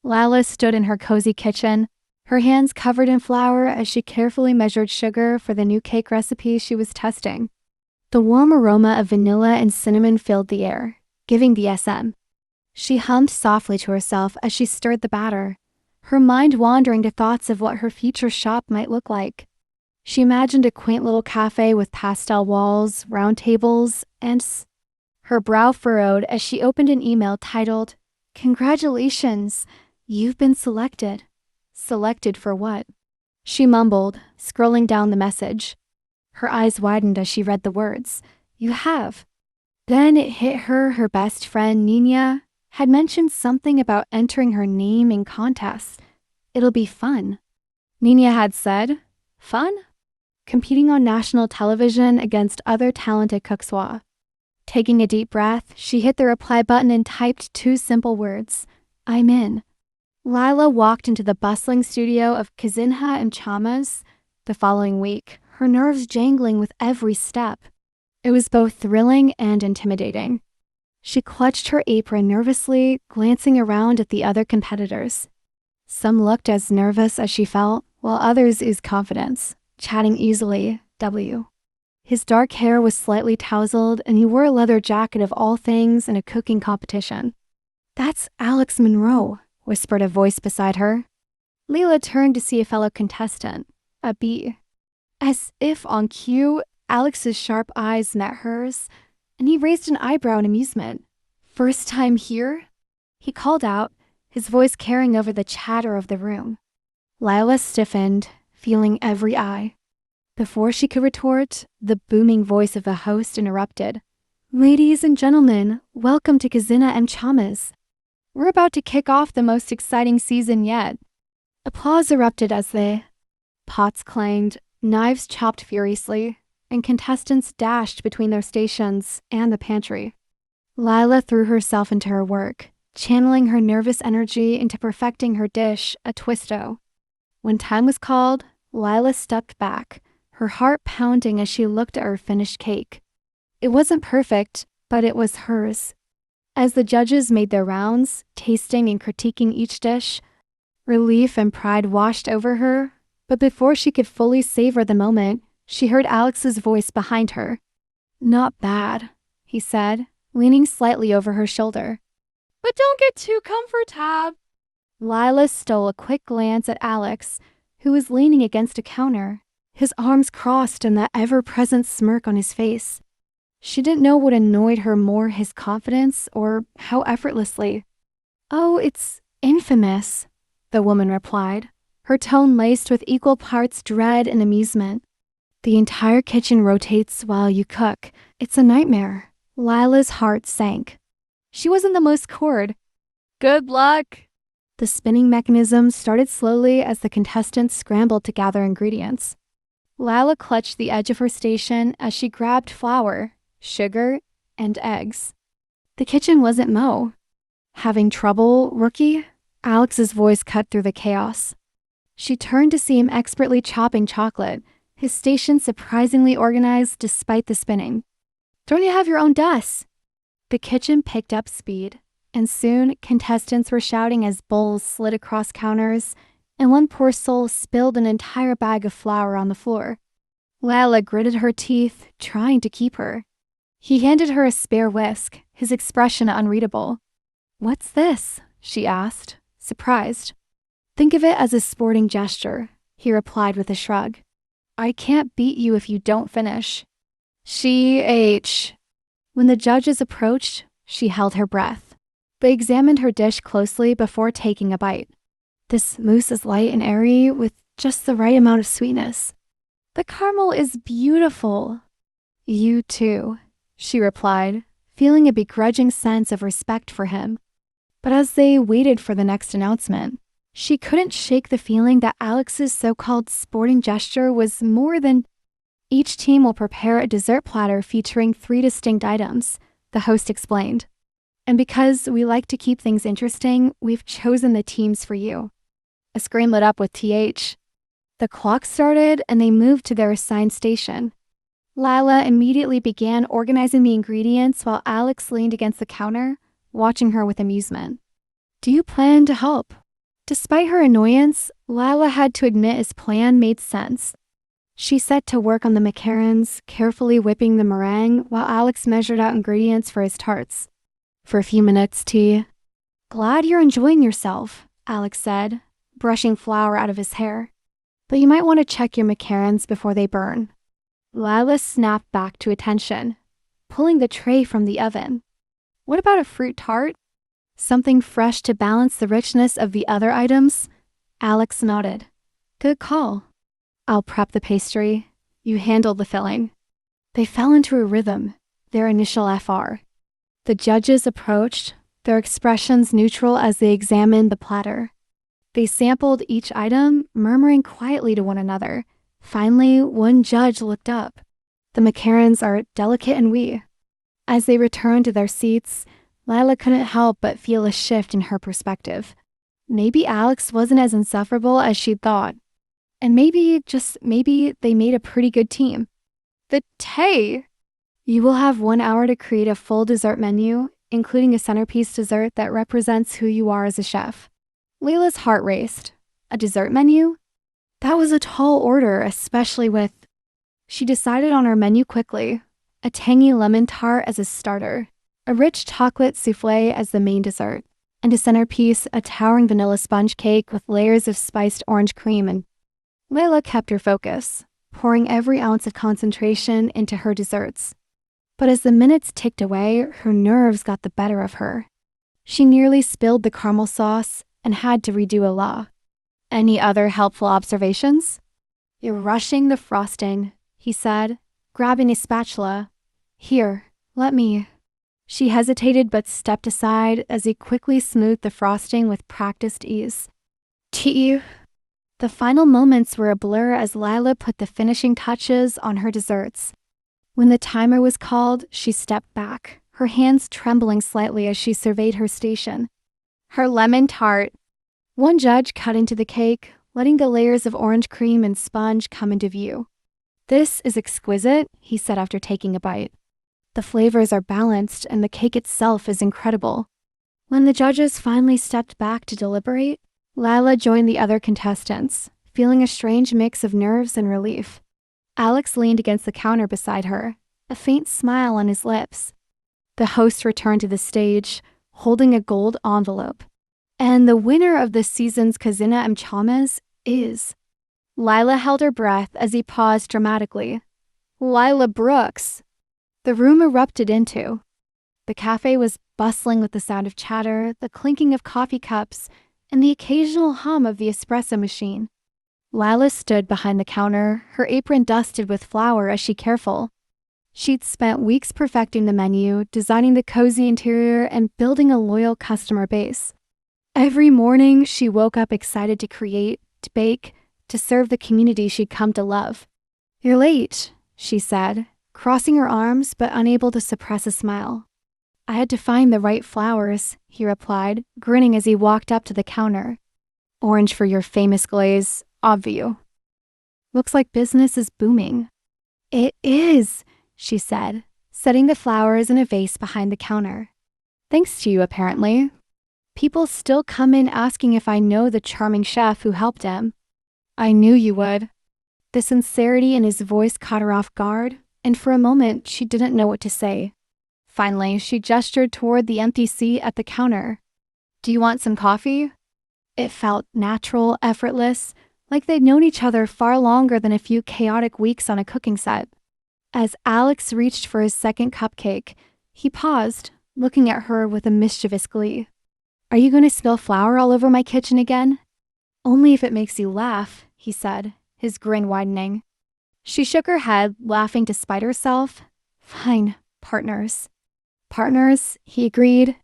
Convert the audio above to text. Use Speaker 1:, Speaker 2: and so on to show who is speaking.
Speaker 1: Lila stood in her cozy kitchen, her hands covered in flour as she carefully measured sugar for the new cake recipe she was testing. The warm aroma of vanilla and cinnamon filled the air, giving the SM. She hummed softly to herself as she stirred the batter, her mind wandering to thoughts of what her future shop might look like. She imagined a quaint little cafe with pastel walls, round tables, and her brow furrowed as she opened an email titled, "Congratulations, you've been selected." Selected for what? She mumbled, scrolling down the message. Her eyes widened as she read the words. You have. Then it hit her best friend, Nina, had mentioned something about entering her name in contests. It'll be fun. Nina had said, fun? Competing on national television against other talented Kukswa. Taking a deep breath, she hit the reply button and typed 2 simple words, I'm in. Lila walked into the bustling studio of Kazinha and Chamas the following week, her nerves jangling with every step. It was both thrilling and intimidating. She clutched her apron nervously, glancing around at the other competitors. Some looked as nervous as she felt, while others oozed confidence, chatting easily, W. His dark hair was slightly tousled, and he wore a leather jacket of all things in a cooking competition. That's Alex Monroe, whispered a voice beside her. Leela turned to see a fellow contestant, a B. As if on cue, Alex's sharp eyes met hers, and he raised an eyebrow in amusement. First time here? He called out, his voice carrying over the chatter of the room. Lila stiffened, feeling every eye. Before she could retort, the booming voice of the host interrupted. Ladies and gentlemen, welcome to Kazina and Chamas. We're about to kick off the most exciting season yet. Applause erupted as the pots clanged, knives chopped furiously, and contestants dashed between their stations and the pantry. Lila threw herself into her work, channeling her nervous energy into perfecting her dish, a twisto. When time was called, Lila stepped back, her heart pounding as she looked at her finished cake. It wasn't perfect, but it was hers. As the judges made their rounds, tasting and critiquing each dish, relief and pride washed over her, but before she could fully savor the moment, she heard Alex's voice behind her. Not bad, he said, leaning slightly over her shoulder. But don't get too comfortable. Lila stole a quick glance at Alex, who was leaning against a counter, his arms crossed and that ever-present smirk on his face. She didn't know what annoyed her more, his confidence or how effortlessly. Oh, it's infamous, the woman replied, her tone laced with equal parts dread and amusement. The entire kitchen rotates while you cook. It's a nightmare. Lila's heart sank. She wasn't the most cored. Good luck. The spinning mechanism started slowly as the contestants scrambled to gather ingredients. Lila clutched the edge of her station as she grabbed flour, sugar, and eggs. The kitchen wasn't Mo. Having trouble, rookie? Alex's voice cut through the chaos. She turned to see him expertly chopping chocolate, his station surprisingly organized despite the spinning. Don't you have your own dust? The kitchen picked up speed, and soon contestants were shouting as bowls slid across counters, and one poor soul spilled an entire bag of flour on the floor. Lila gritted her teeth, trying to keep her. He handed her a spare whisk, his expression unreadable. What's this? She asked, surprised. Think of it as a sporting gesture, he replied with a shrug. I can't beat you if you don't finish. When the judges approached, she held her breath. They examined her dish closely before taking a bite. This mousse is light and airy with just the right amount of sweetness. The caramel is beautiful. You too, she replied, feeling a begrudging sense of respect for him. But as they waited for the next announcement, she couldn't shake the feeling that Alex's so-called sporting gesture was more than... Each team will prepare a dessert platter featuring 3 distinct items, the host explained. And because we like to keep things interesting, we've chosen the teams for you. A screen lit up with TH. The clock started and they moved to their assigned station. Lila immediately began organizing the ingredients while Alex leaned against the counter, watching her with amusement. Do you plan to help? Despite her annoyance, Lila had to admit his plan made sense. She set to work on the macarons, carefully whipping the meringue while Alex measured out ingredients for his tarts. For a few minutes, tea. "Glad you're enjoying yourself," Alex said, brushing flour out of his hair. "But you might want to check your macarons before they burn." Lila snapped back to attention, pulling the tray from the oven. "What about a fruit tart? Something fresh to balance the richness of the other items?" Alex nodded. "Good call. I'll prep the pastry. You handle the filling." They fell into a rhythm, their initial FR. The judges approached, their expressions neutral as they examined the platter. They sampled each item, murmuring quietly to one another. Finally, one judge looked up. "The macarons are delicate and wee." As they returned to their seats, Lila couldn't help but feel a shift in her perspective. Maybe Alex wasn't as insufferable as she'd thought. And maybe, just maybe, they made a pretty good team. The tea! "You will have 1 hour to create a full dessert menu, including a centerpiece dessert that represents who you are as a chef." Lila's heart raced. A dessert menu? That was a tall order, especially with... She decided on her menu quickly. A tangy lemon tart as a starter, a rich chocolate soufflé as the main dessert, and a centerpiece, a towering vanilla sponge cake with layers of spiced orange cream. And Lila kept her focus, pouring every ounce of concentration into her desserts. But as the minutes ticked away, her nerves got the better of her. She nearly spilled the caramel sauce and had to redo a la. "Any other helpful observations?" "You're rushing the frosting," he said, grabbing a spatula. "Here, let me..." She hesitated but stepped aside as he quickly smoothed the frosting with practiced ease. "Tea." The final moments were a blur as Lila put the finishing touches on her desserts. When the timer was called, she stepped back, her hands trembling slightly as she surveyed her station. Her lemon tart. One judge cut into the cake, letting the layers of orange cream and sponge come into view. "This is exquisite," he said after taking a bite. "The flavors are balanced and the cake itself is incredible." When the judges finally stepped back to deliberate, Lila joined the other contestants, feeling a strange mix of nerves and relief. Alex leaned against the counter beside her, a faint smile on his lips. The host returned to the stage, holding a gold envelope. "And the winner of this season's Kazina Mchamas is..." Lila held her breath as he paused dramatically. "Lila Brooks!" The room erupted into. The cafe was bustling with the sound of chatter, the clinking of coffee cups, and the occasional hum of the espresso machine. Lila stood behind the counter, her apron dusted with flour as she careful. She'd spent weeks perfecting the menu, designing the cozy interior, and building a loyal customer base. Every morning, she woke up excited to create, to bake, to serve the community she'd come to love. "You're late," she said, crossing her arms but unable to suppress a smile. "I had to find the right flowers," he replied, grinning as he walked up to the counter. "Orange for your famous glaze, obvio." "Looks like business is booming." "It is," she said, setting the flowers in a vase behind the counter. "Thanks to you, apparently. People still come in asking if I know the charming chef who helped him." "I knew you would." The sincerity in his voice caught her off guard, and for a moment she didn't know what to say. Finally, she gestured toward the empty seat at the counter. "Do you want some coffee?" It felt natural, effortless, like they'd known each other far longer than a few chaotic weeks on a cooking set. As Alex reached for his second cupcake, he paused, looking at her with a mischievous glee. "Are you going to spill flour all over my kitchen again?" "Only if it makes you laugh," he said, his grin widening. She shook her head, laughing despite herself. "Fine, partners." "Partners," he agreed,